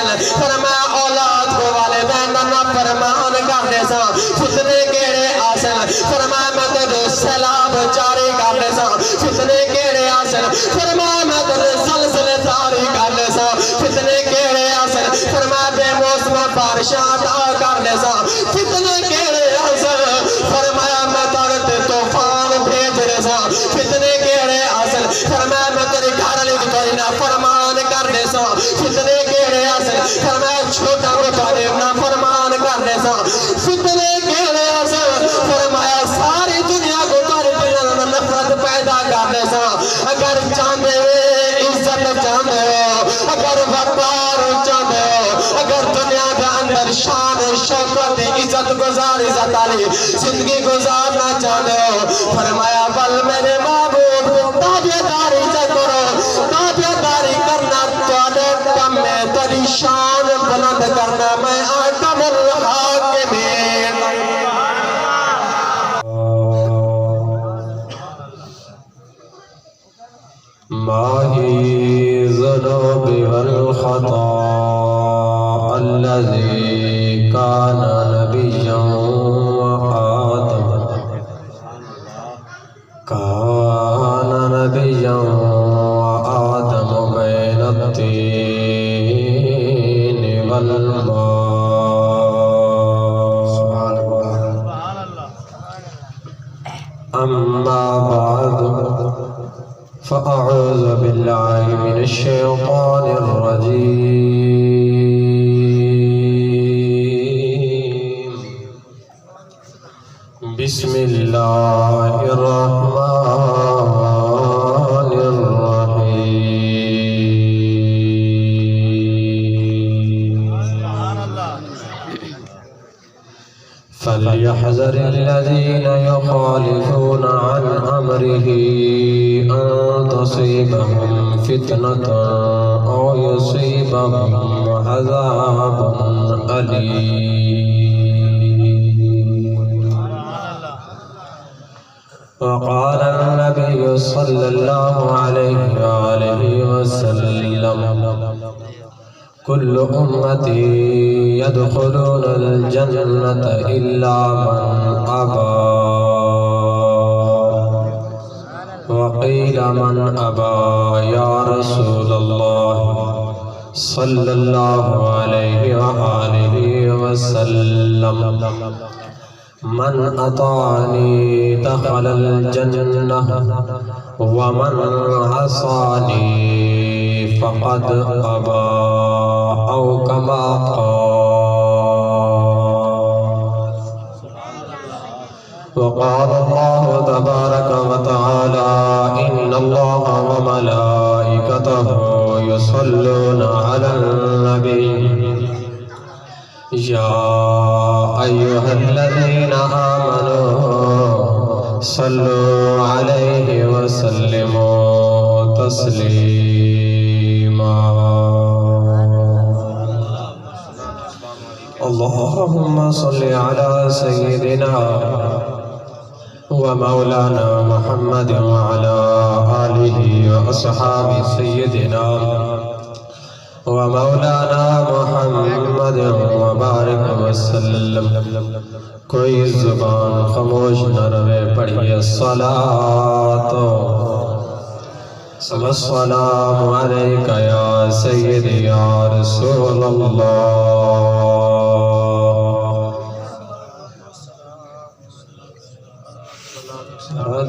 آسن فرمایا اولاد کو والدین نہ فرمان کرنے سا فتنے کیڑے آسن فرمایا میں تیرے سیلاب جاری کرنے سا فتنے کیڑے آسن فرمایا میں تیرے زلزلے جاری کرنے سا فتنے کیڑے آسن فرمایا بے موسم بارشاں عطا کرنے سا فتنے کیڑے آسن فرمایا میں تیرے طوفان بھیج رہے سا فتنے کیڑے آسن فرمایا میں تیرے گھر لکھ کوئی نہ فرمان کرنے سا فتنے کیڑے آسن فرمایا چھوٹا کو تعلیم نہ فرمان کرنے سا فتنے کیڑے آسن فرمایا ساری دنیا کو تعلیم نفرت پیدا کرنے سا اگر چاندے عزت چاندے ہو اگر وقار چاندے ہو اگر دنیا کے اندر شان شوکت عزت گزار عزت علی زندگی گزارنا چاندے ہو فرمایا بل میرے معبود تابعداری کرو تابعداری کرنا تواڈے کم میں تیری شان بلند کرنا میں احکم الحاکمین ماہی الذنوب والخطا الذي كان نبيا وآدم كان نبيا وآدم بين الطين والماء أما بعد فأعوذ بالله من الشيطان الرجيم بسم الله الرحمن الرحيم فليحذر الذين يخالفون عن أمره أن تصيبهم فتنة أو يصيبهم عذاب أليم وقال النبي صلى الله عليه وآله وسلم كل أمتي يدخلون الجنة إلا من أبى وقيل من أبى يا رسول الله صلى الله عليه وآله وسلم من أطاعني دخل الجنة ومن عصاني فقد أبى أو كما قال وقال الله تبارك وتعالى إن الله وملائكته يصلون على النبي يا أيها الذين آمنوا صلوا عليه وسلموا تسليما اللهم صل على سيدنا ومولانا محمد وعلى آله وأصحاب سيدنا ومولانا محمد وبارك وسلم کوئی زبان خاموش نہ رہے پڑھیے الصلاۃ والسلام علیک یا سیدی یا رسول اللہ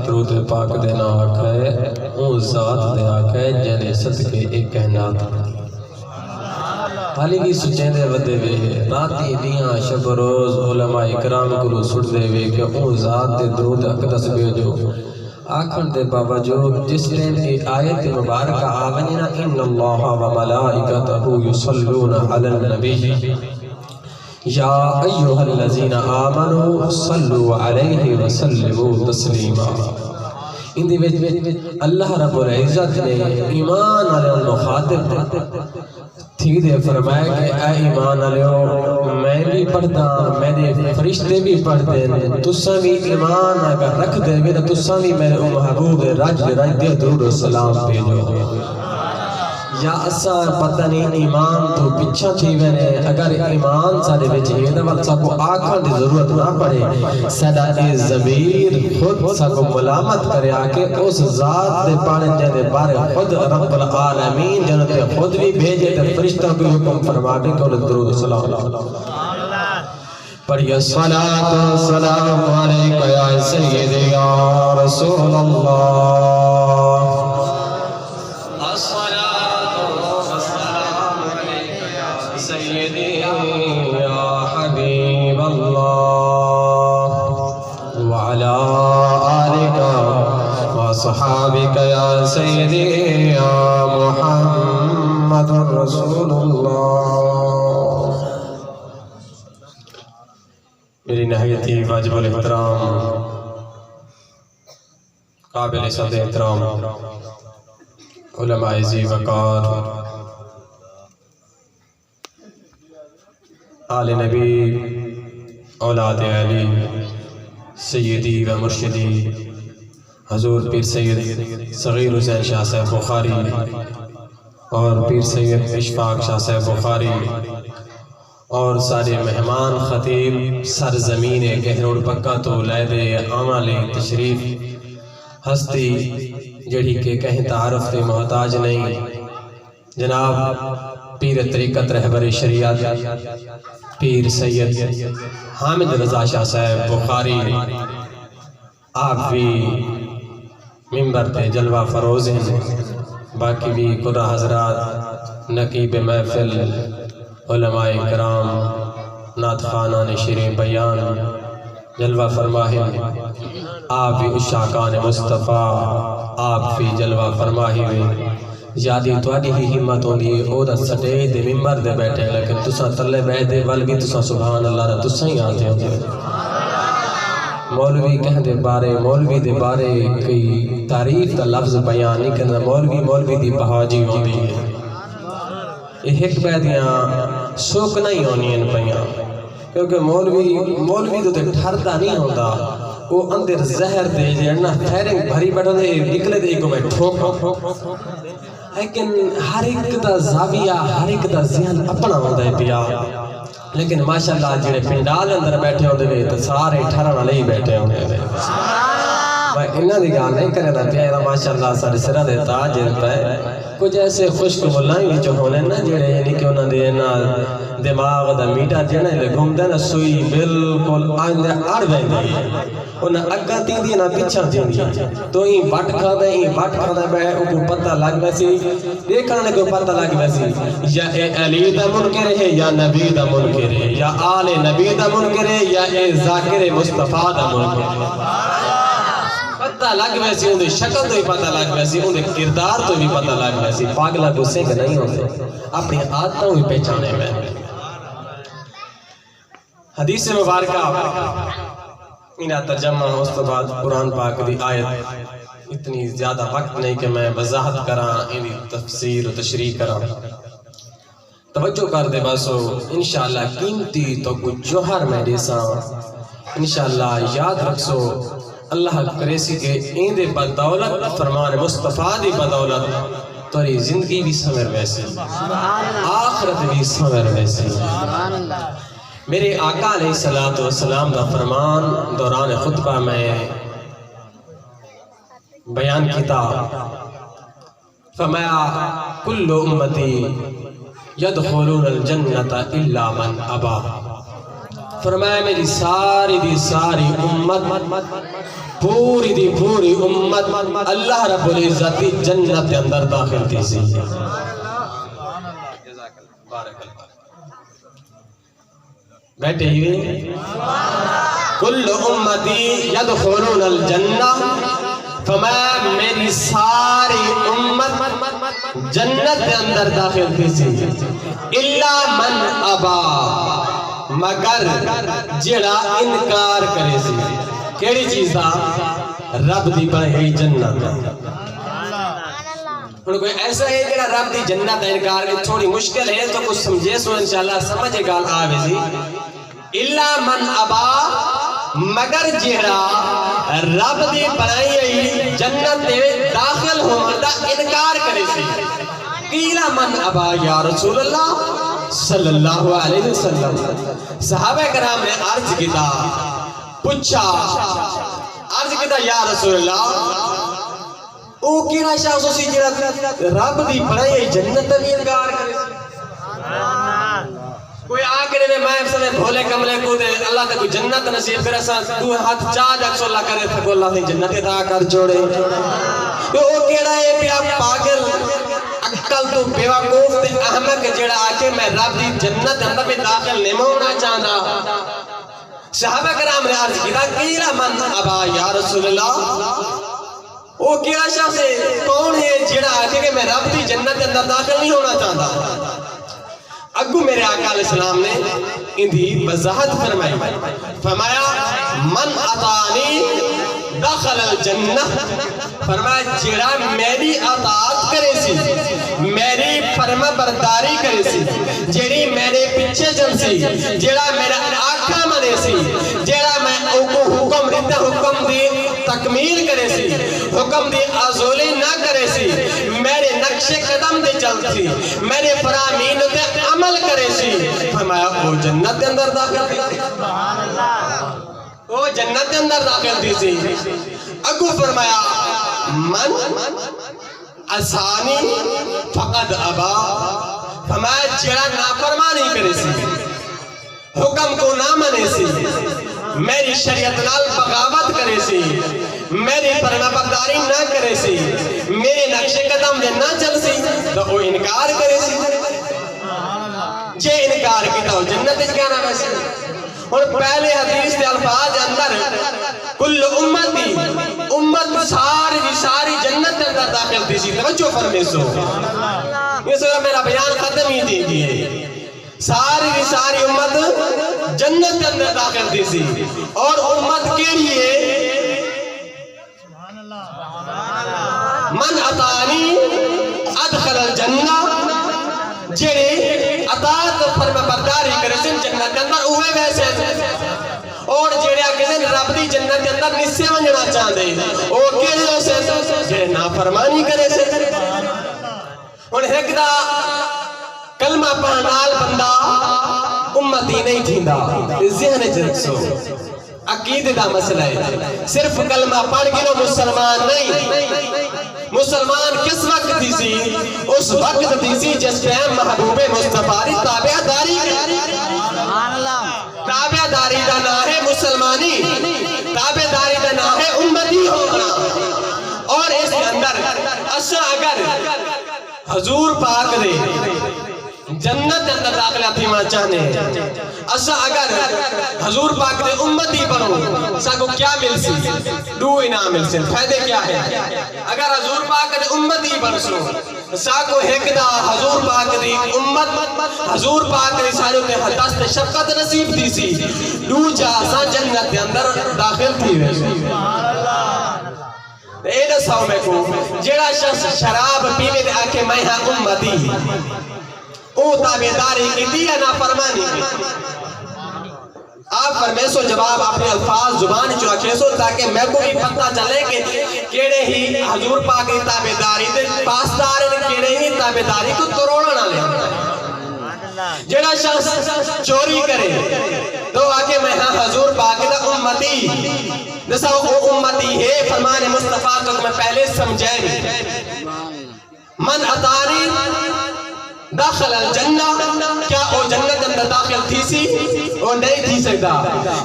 درود پاک دینا آکھے اون ذات دے آکھے جنے صدقے ایک کہنات حالی کی سچیں دے ودے وے راتی دیاں شب روز علماء اکرام کلو سڑ دے وے کہ اون ذات دے درود اقدس بیجو آکھن دے بابا جو جس ٹائم کی آیت مبارکہ آونینا ان اللہ و ملائکتہ یصلون علی النبی یا ایوہ الذین آمنوا صلوا علیہ وسلموا تسلیما ان دی وجہ اللہ رب العزت نے ایمان علیہ المخاطب تھی دے فرمایا کہ اے ایمان علیہ میں بھی پڑھتا میرے فرشتے بھی پڑھتے ہیں تسا بھی ایمان اگر رکھ دے گے تو تسا بھی میرے محبوب راج دے درود و سلام بھیجو یا اسا پتہ نہیں ایمان تو پچھا تھی وینے اگر ایمان سارے بچے یہ دول سا کو آکھاں دی ضرورت نہ پڑے سیدہ اے ضمیر خود سا کو ملامت کرے آکے اس ذات دے پانے جے بارے خود رب العالمین جنتے خود بھی بھیجے تے فرشتہ بھی حکم فرما دے کہ درود صلی اللہ علیہ وسلم پڑھئے الصلاة والسلام علیکہ یا سیدی یا رسول اللہ الصلاة والسلام علیکہ یا سیدی یا حبیب اللہ وعلا آلکہ وصحابکہ یا سیدی یا محمد رسول اللہ میری نہایتی واجب الاحترام قابل صد احترام علماء ذی وقار آل نبی اولاد علی سیدی و مرشدی حضور پیر سید صغیر حسین شاہ صاحب بخاری اور پیر سید اشفاق شاہ صاحب بخاری اور سارے مہمان خطیب سرزمین گہروڑ پکا تو لائدے عامل تشریف ہستی جڑی کے کہیں تعارف تے محتاج نہیں جناب پیر طریقت رہبر شریعت پیر سید حامد رضا شاہ صاحب بخاری آپ بھی ممبر تے جلوہ فروز ہیں باقی بھی قرآن حضرات نقیب محفل علماء کرام نعت خوانان شیریں بیان جلوہ فرماہم آپ بھی اشاکان مصطفیٰ آپ بھی جلوہ فرماہم یادی توڑی ہی ہمت ہوندی او دا سٹے دے ممبر دے بیٹھے لیکن تسا تلے بیٹھے والگی تسا سبحان اللہ را تسا ہی آتے ہوندے مولوی کہہ دے بارے مولوی دے بارے کئی تعریف دا لفظ بیان نہیں کرنا مولوی دی بہاجی ہوندی ہے یہ ایک بیدیاں سوک نہیں ہونی ان پہیاں کیونکہ مولوی تو ٹھرتا نہیں ہوتا وہ اندر زہر دے جڑنا پھیرنگ بھری بیٹھا دے نکلے دے کو میں ٹھوک لیکن ہر ایک دا زاویہ ہر ایک دا ذہن اپنا ہوتا ہے پیا لیکن ماشاءاللہ جڑے پنڈال اندر بیٹھے ہوتے ہیں تو سارے ٹھرن والے ہی بیٹھے ہوتے ہیں بھائی انہاں دی گال نہیں کرے نا پیا ماشاءاللہ سارے سرہ دے تاج دیتا ہے کچھ ایسے خوشک ملائیں بھی جو ہونے نا جڑے یعنی کہ انہوں نے دماغ دا میٹا جڑے لے گھوم دے نا سوئی بالکل آئندے آڑ بیندے انہاں اگا تین دی نا پیچھا تین دی تو ہی بٹ کھا دے بے کو پتہ لگ ویسی دیکھنے کو پتہ لگ ویسی یا اے علی دا منکر ہے یا نبی دا منکر ہے یا آل نبی دا منکر ہے یا اے ذاکر مصطفیٰ دا منکر ہے پتہ لگ ویسی ان دے شکل تو ہی پتہ لگ ویسی ان دے کردار تو بھی پتہ لگ ویسی پاگلہ گسے کے نہیں ہوتے اپنی عادتوں ہی پہچانے میں حدیث مبارکہ انہا ترجمہ اس تو بعد قرآن پاک دی آیت اتنی زیادہ وقت نہیں کہ میں وضاحت کراں انہی تفسیر و تشریح کراں توجہ کر دے باسو انشاءاللہ قیمتی تو کچھ جوہر میں دیساں انشاءاللہ یاد رکھسو اللہ کریسی کے ایندے بدولت فرمان مصطفیٰ دی بدولت توری زندگی بھی سمر ویسی آخرت بھی سمر ویسی میرے آقا علیہ السلام دا فرمان دوران خطبہ میں بیان کیتا فرمایا کل امتی یدخلون الجنت الا من ابا فرمایا میری ساری دی ساری امت پوری دی پوری امت اللہ رب العزت دی جنت اندر داخل تھی سی بیٹھے ہوئے کل امتی یدخلون الجنہ فرمایا میری ساری امت جنت اندر داخل تھی سی الا من ابا مگر جڑا انکار کرے سی کیڑی چیز دا رب دی بنائی جنت کوئی ایسا ہے جڑا رب دی جنت انکار کی تھوڑی مشکل ہے تو کچھ سمجھے سو انشاءاللہ سمجھے گال آوے سی الا من ابا مگر جڑا رب دی بنائی جنت دے داخل ہون دا انکار کرے سی قیل من ابا یا رسول اللہ صلی اللہ علیہ وسلم. صحابہ کرام نے عرض کیتا پوچھا عرض کیتا یا رسول اللہ او کیڑا شخص اسی جڑا رب دی بڑائی جنت دی انکار کرے. کوئی آکڑے میں سمے بھولے کملے کو دے اللہ تے کوئی جنت نصیب کرے سا تو ہاتھ چاہ جک اللہ کرے تھا اللہ دی جنت عطا کر چھوڑے. او کیڑا ہے پیا پاگل عقل تو بیوقوف تے احمق جڑا آکے میں رب دی جنت اندر میں داخل نہیں ہونا چاہتا. صحابہ کرام نے عرض کیتا قیل من ابا یا رسول اللہ وہ کیا شخص ہے کون ہے جڑا آکے کہ میں رب دی جنت اندر داخل نہیں ہونا چاہتا. اگو میرے آقا علیہ السلام نے اندھی وضاحت فرمایا من اطاعنی دخل الجنہ. فرمایا جڑا میری اطاعت کرے سی میری فرما برداری کرے سی جڑی میرے پیچھے چل سی جڑا میرا آقا منے سی جڑا میں حکم دیتا حکم دی تکمیل کرے سی حکم دی ازولی نہ کرے سی میرے نقش قدم دے چل سی میرے فرامین تے عمل کرے سی. فرمایا وہ جنت اندر داخل دی وہ جنت اندر داخل دی سی. اگو فرمایا من اسانی فقد ابا. فرمایا جڑا نافرمانی کرے سی حکم کو نہ منے سی میری شریعت نال بغاوت کرے سی میری فرما برداری نہ کرے سی میرے نقش قدم دے نہ چل سی تو وہ انکار کرے سی. جے انکار کیتا ہو جنت اس کیا نام ہے سی. اور پہلے حدیث دے الفاظ اندر کل امتی امت ساری جنت اندر داخل تھی سی. توجہ فرمے سو یہ سورہ میرا بیان ختم ہی دی گئی. ساری امت جنت اندر داخل تھی سی اور امت کے لیے من اطاعنی ادخل الجنہ جڑے اطاعت فرما برداری کرے سن جنت اندر اوے ویسے اور جڑے کسے رب دی جنت اندر نسے ونجنا چاہندے او کیڑے ہو سے جڑے نافرمانی کرے سے. ہن ایک دا کلمہ پڑھن نال بندہ امتی نہیں تھیندا ذہن وچ رکھو. عقیدے دا مسئلہ ہے صرف کلمہ پڑھ کے نو مسلمان نہیں. مسلمان کس وقت دی سی اس وقت دی سی جس ٹائم محبوب مصطفیٰ دی تابعداری تابعداری دا نام ہے مسلمانی تابعداری دا نام ہے امتی ہونا. اور اس اندر اسا اگر حضور پاک دے جنت اندر داخلہ تھیما چاہنے اسا اگر حضور پاک دے امتی بنو ساکو کیا مل سی دو انعام مل سی. فائدے کیا ہے اگر حضور پاک دے امتی بنسو ساکو ایک دا حضور پاک دی امت حضور پاک دی سارے تے دست شفقت نصیب دی سی دو جاسا جنت اندر داخل تھی ویسے. اے دساؤ میں کو جڑا شخص شراب پیوے دے آکے میں ہاں امتی او تابعداری کی دی یا نافرمانی کی. آپ فرمیسو جواب اپنے الفاظ زبان جو رکھیسو تاکہ میں کو بھی پتہ چلے کہ کیڑے ہی حضور پاک کی تابعداری دے پاسدار ہیں کیڑے ہی تابعداری کو تروڑا نہ لے. جڑا شخص چوری کرے تو آکے میں ہاں حضور پاک دا امتی جیسا وہ امتی ہے فرمان مصطفیٰ تو میں پہلے سمجھائیں. من اطاعنی داخل الجنہ کیا او جنت اندر داخل تھی سی او نہیں تھی سکتا.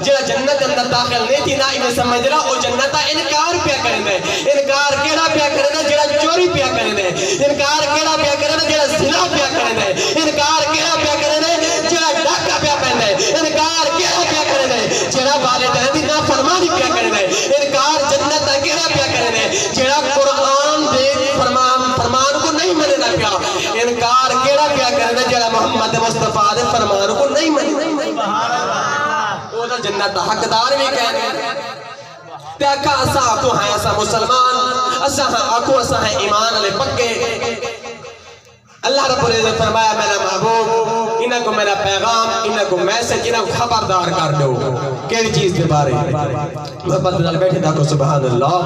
جڑا جنت اندر داخل نہیں تھی نہ انہیں سمجھ رہا او جنت انکار پیا کرنے انکار کیڑا پیا کرنے جڑا چوری پیا کرنے انکار کیڑا پیا کرنے جڑا زنا پیا کرنے انکار کیڑا پیا کرنے جڑا ڈاکہ پیا پہنے انکار کیڑا پیا کرنے جڑا والدین دی نافرمانی پیا کرنے انکار جنت کیڑا پیا کرنے جڑا قرآن دے فرمان کو نہیں مننا پیا انکار کیڑا پیا کرنے جڑا محمد مصطفیٰ دے فرمان کو نہیں مننا وہ تو جنت حقدار بھی کہنے تے اکھا اسا آکو ہیں اسا مسلمان اسا آکو اسا ہیں ایمان علی پکے. اللہ رب العزت فرمایا میرا محبوب انہاں کو میرا پیغام انہاں کو میسج انہاں کو خبردار کر دو کیڑی چیز دے بارے محبت نال بیٹھے دا کو سبحان اللہ.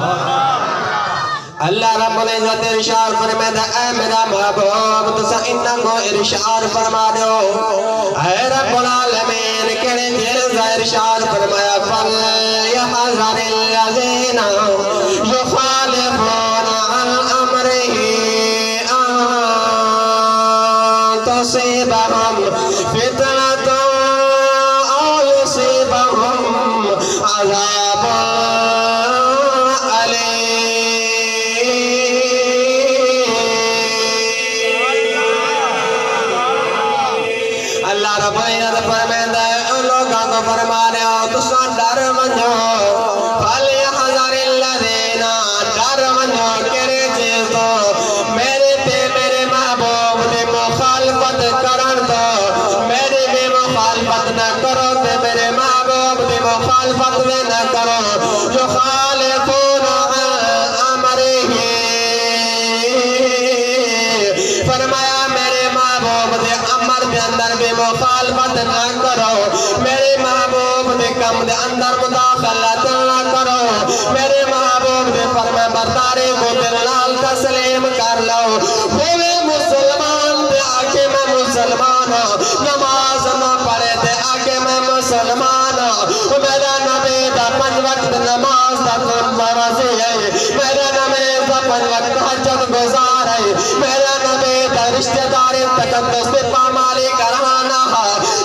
اللہ رب العزت ارشاد فرماتا اے میرا محبوب تسا انہاں کو ارشاد فرما دو اے رب العالمین کہنے دیر دا ارشاد فرمایا فَلْيَحْذَرِ الَّذِينَ يُخَالِفُونَ عَنْ أَمْرِهِ أَن تُصِيبَهُمْ فِتْنَةٌ أَوْ يُصِيبَهُمْ عَذَابٌ اللہ رب العزت فرماتا ہے ان لوگوں کو فرمانے ہو تسا ڈر منو فَلْيَحْذَرِ الَّذِينَ ڈر منو کہڑے چیز تو میرے تے میرے محبوب دی مخالفت کرن تو میری بھی مخالفت نہ کرو تے میرے محبوب دی مخالفت بھی نہ کرو يخالفون عن أمره فرمایا میرے محبوب دے امر دے اندر بھی مخالفت نہ کرو میرے محبوب دے کم دے اندر مداخلت نہ کرو میرے محبوب دے فرما برداری کو دل نال تسلیم کر لو ہوئے مسلمان دے آکے میں مسلمان نماز نہ پڑھے دے آکے میں مسلمان میرا نبی دا 5 وقت نماز دا فرض ہے میرا نبی دا 5 وقت حجت گزار ہے میرا نبی دا رشتہ داری تقدس پہ پامالی کرانا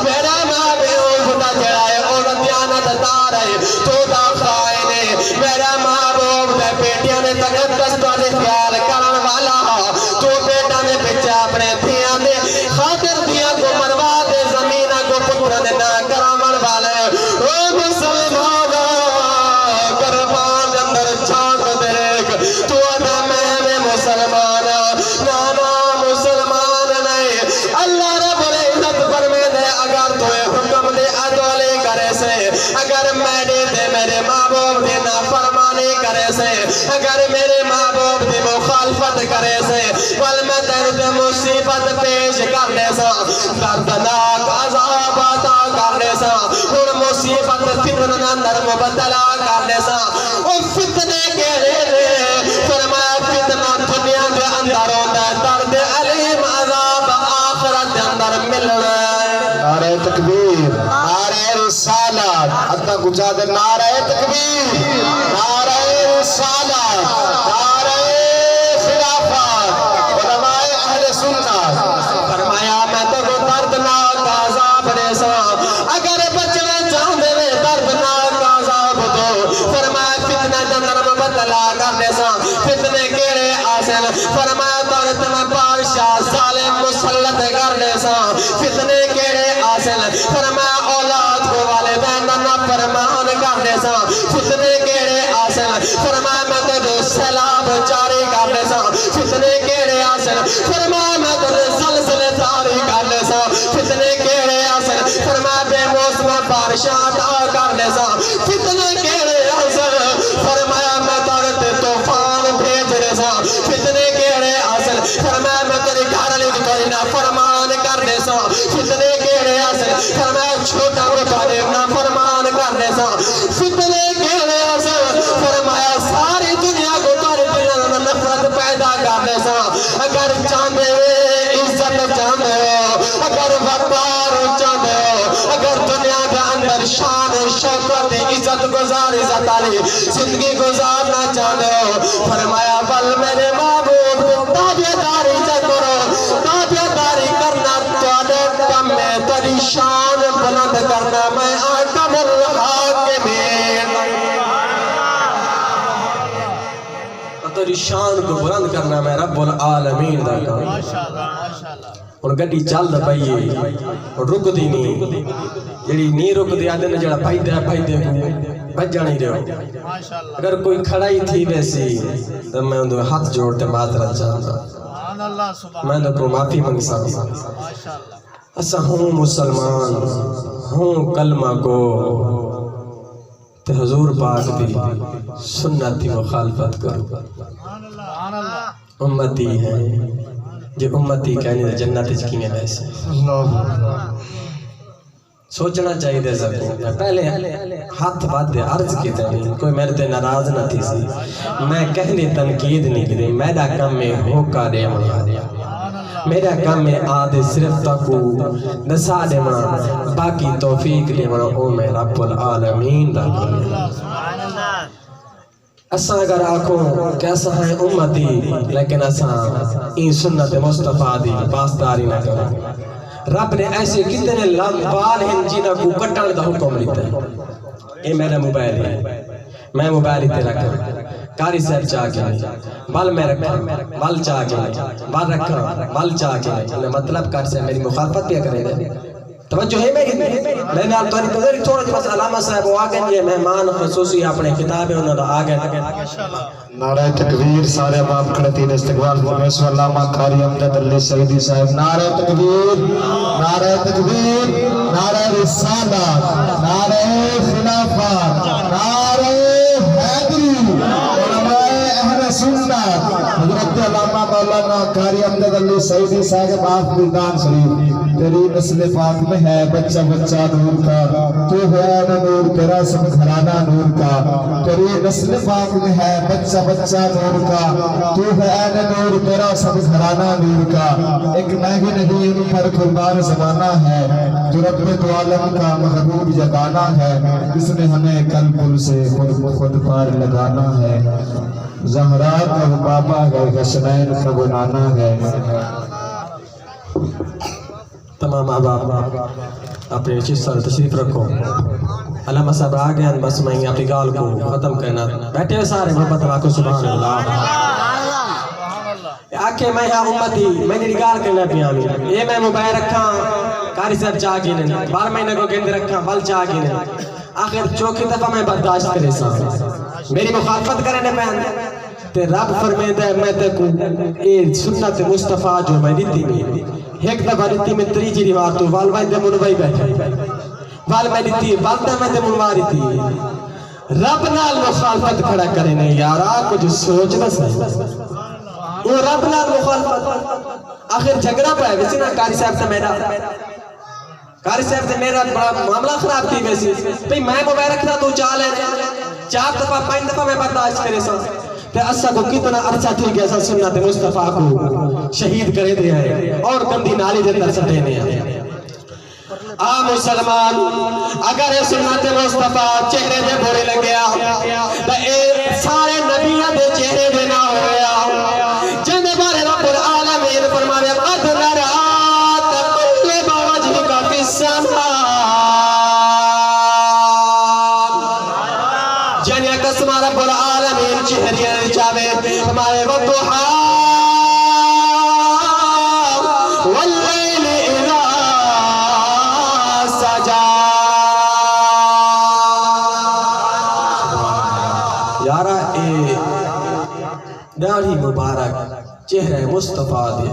میرا نبی خدا جڑا ہے اور دیانت دار ہے تو دا خائن ہے میرا محبوب دے بیٹیاں نے تقدس تو دے خیال کرن والا تو بیٹا نے بچہ اپنے دھیاں دے خاطر دیا کو مروا دے زمینہ کو پتر دے نہ کرامن والے او مسلمان قربان دے اندر چھانک دیکھ تو ادا میں مسلمان نانا مسلمان نہیں اللہ رب العزت فرمے دے اگر تو حکم دے عدولی کرے سے اگر میرے دے میرے محبوب دے نافرمانی کرے سے اگر میرے محبوب دے مخالفت کرے سے میں تیرے مصیبت پیش کرنے سا دردناک عذاب عطا کرنے سا اور مصیبت فتنہ اندر مبتلا کرنے سا اور فتنے کے لئے فرمایا فتنہ دنیا کے اندر ہوتا ہے درد علیم عذاب آخرت کے اندر ملنا ہے نعرہ تکبیر نعرہ رسالت حتی کچھا دے نعرہ تکبیر نعرہ رسالت نعرہ خلافت علماء اہل سنت فرمایا میں تو کو دردناک عذاب ریسا اگر بچنے چاہتے میں دردناک عذاب دو فرمایا فتنہ جنر مبتلا کرنے سا فتنے کیڑے آسن فرمایا دردنا بادشاہ ظالم مسلط کرنے سا فتنے کیڑے آسن فرمایا اولاد کو والدین نہ فرمان کرنے سا فتنے کیڑے آسن فرمایا میں تو سیلاب جاری کرنے سا فتنے کیڑے آسن فرمایا میں تو زلزلے جاری کرنے سا فتنے کیڑے آسن فرمایا بے موسم بارشاں عطا کرنے سا فتنے کیڑے آسن فرمایا میں تو طوفان بھیجنے سا فتنے کیڑے آسن فرمایا میں تیری گھر لی کوئی نہ فرمان کرنے سا فتنے کیڑے آسن فرمایا چھوٹا مطالب نہ فرمان کرنے سا فتنے کیڑے آسن فرمایا ساری دنیا کو تاری دنیا نفرت پیدا کرنے سا اگر چاندے عزت چاندے ہو اگر وقار چاندے ہو اگر دنیا کے اندر شان شوکت عزت گزار عزت علی زندگی گزارنا چاندے ہو فرمایا بل میرے محبوب تابعداری کرو تابعداری کرنا تواڈے کم میں تیری شان بلند کرنا میں احکم الحاکمین تیری شان کو بلند کرنا میں رب العالمین دا کام اور گڈی چل پئیے اور رک دی نہیں جڑی نہیں رک دی آدھے نے جڑا پائی دے بجا نہیں رہو اگر کوئی کھڑائی تھی ویسی تو میں ان ہاتھ جوڑتے معذرت چاہتا میں نے کو معافی منگسا اسا ہوں مسلمان ہوں کلمہ کو تے حضور پاک دی سنت دی مخالفت کرو امتی ہے جو امتی کہنے دے جنت چکینے ویسے سوچنا چاہیے دے سکوں میں پہلے ہاتھ بات دے عرض کی تھی کوئی میرے تے ناراض نہ تھی سی میں کہنے تنقید نہیں کی میرا کم میں ہوکا دے منا میرا کم میں آدھے صرف تکو نسا دے منا باقی توفیق دے منا او میں رب العالمین دا کرنے اساں اگر آکھوں کہ اساں ہیں امتی لیکن اساں این سنت مصطفیٰ دی پاسداری نہ کریں رب نے ایسے کتنے لمبال ہیں جنہاں کو کٹن دا حکم لیتا ہے یہ میرا موبائل ہے میں موبائل تے رکھا کاری صاحب چاہ کے بل میں رکھا بل چاہ کے بل رکھا بل چاہ کے مطلب کار سے میری مخالفت پہ کرے گا توجہ ہے میری میں نے تو نہیں تھوڑا جی بس علامہ صاحب وہ آگئے یہ مہمان خصوصی اپنے خطاب ہے انہوں نے آگئے نعرہ تکبیر سارے باپ کھڑتی استقبال فرمیس علامہ قاری امجد علی سعیدی صاحب نعرہ تکبیر نعرہ تکبیر نعرہ رسالت نعرہ خلافت نعرہ حیدری علماء اہل سنت حضرت علامہ مولانا قاری امجد علی سعیدی صاحب باپ بلدان شریف تیری نسل پاک میں ہے بچہ بچہ نور کا تو ہے نور تیرا سب گھرانہ نور کا تیری نسل پاک میں ہے بچہ بچہ نور کا تو ہے نور تیرا سب گھرانہ نور کا ایک مہنگی نہیں ان پر قربان زمانہ ہے جو رب دو عالم کا محبوب جگانا ہے جس نے ہمیں کل پل سے خود پار لگانا ہے زہرا کا بابا ہے حسنین کا بنانا ہے تمام احباب اپنے چیز سال تشریف رکھو علامہ صاحب آگئے ہیں بس میں اپنی گال کو ختم کرنا بیٹھے ہوئے سارے محبت اللہ کو سبحان اللہ آکے میں یہاں امتی میں نے گال کرنا پی آمی یہ میں موبائل رکھا کاری صاحب چاہ کی نہیں بار مہینہ کو گند رکھا بل چاہ کی نہیں آخر چوکی دفعہ میں برداشت کرے سا میری مخالفت کرنے پہن تے رب فرمیدہ ہے میں تکوں اے سنت مصطفیٰ جو میں دیتی میں ایک دفعہ دیتی میں تریجی روار تو والوائی دے منوائی بیٹھے والوائی دیتی والدہ میں دے منواری تھی رب نال مخالفت کھڑا کرے نہیں یارا کچھ سوچ نہ سہی وہ رب نال مخالفت آخر جھگڑا پائے ویسے نا کاری صاحب سے میرا کاری صاحب سے میرا بڑا معاملہ خراب تھی ویسے بھئی میں موبائل رکھنا تو چاہ لینے 4 دفعہ 5 دفعہ میں برداشت کرے سا تے اسا کو کتنا عرصہ تھی کہ اسا سنت مصطفیٰ کو شہید کرے دیا ہے اور گندی نالی دے در سٹے نے ہیں مسلمان اگر سنت مصطفیٰ چہرے دے بھورے لگیا تو اے سارے نبیوں دے چہرے دے نہ ہویا جن بارے رب العالمین فرمایا قد نرا تقلب وجهك في السماء جن قسم رب العالمین چہرے چاہے ہمارے وضحا واللیل اذا سجا یارا اے داڑھی مبارک چہرہ مصطفیٰ دے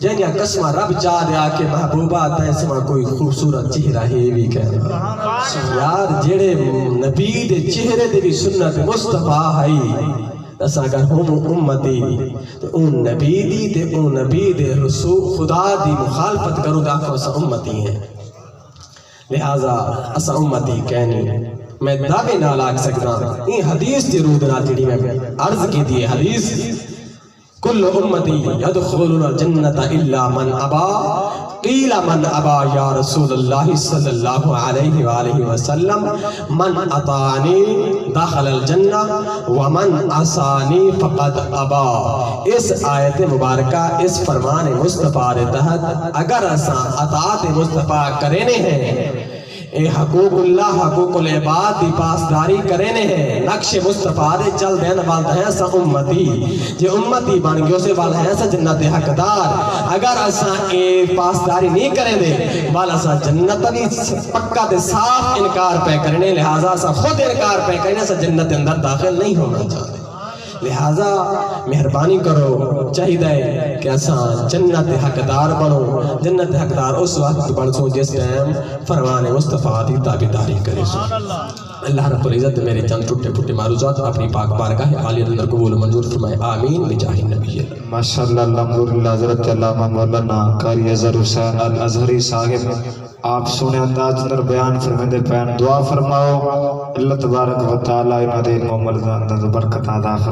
جنیا قسمہ رب چاہ دیا کہ محبوبہ تیسمہ کوئی خوبصورت چہرہ ہے بھی کہنا یار جڑے نبی دے چہرے دے بھی سنت مصطفیٰ ہے تسا اگر ہم امتی تو اون نبی دی تے اون نبی دے رسول خدا دی مخالفت کرو دا کو اسا امتی ہیں لہذا اسا امتی کہنی میں دعوے نہ لاگ سکتا این حدیث دی رود نہ جڑی میں عرض کی دی حدیث کل امتی یدخلون الجنت الا من ابا قیل من ابا یا رسول اللہ صلی اللہ علیہ وآلہ وسلم من اطاعنی داخل الجنہ ومن عصانی فقد ابا اس آیت مبارکہ اس فرمان مصطفیٰ کے تحت اگر اساں اطاعت مصطفیٰ کرینے ہیں اے حقوق اللہ حقوق العباد دی پاسداری کرینے ہیں نقش مصطفیٰ دے چل دین والد ہے سا امتی جے امتی بن گئے اسے والد ہے سا جنت حقدار اگر اسا اے پاسداری نہیں کریں دے والا سا جنت نہیں پکا دے صاف انکار پہ کرنے لہذا اسا خود انکار پہ کرنے سا جنت اندر داخل نہیں ہونا چاہتے لہذا مہربانی کرو چاہیے کہ اساں جنت حقدار بنو جنت حقدار اس وقت بن سو جس ٹائم فرمان مصطفیٰ دی تابعداری کرے سو اللہ رب العزت میرے چند ٹوٹے پھوٹے معروضات اپنی پاک بارگاہ عالیہ اندر قبول و منظور فرمائے آمین بجاہ النبی ماشاءاللہ الحمدللہ حضرت علامہ مولانا قاری اظہر حسین الازہری صاحب آپ سونے انداز اندر بیان فرمیندے پین دعا فرماؤ اللہ تبارک و تعالی انہاں دے علم و عمل دا اندر برکت عطا فرمائے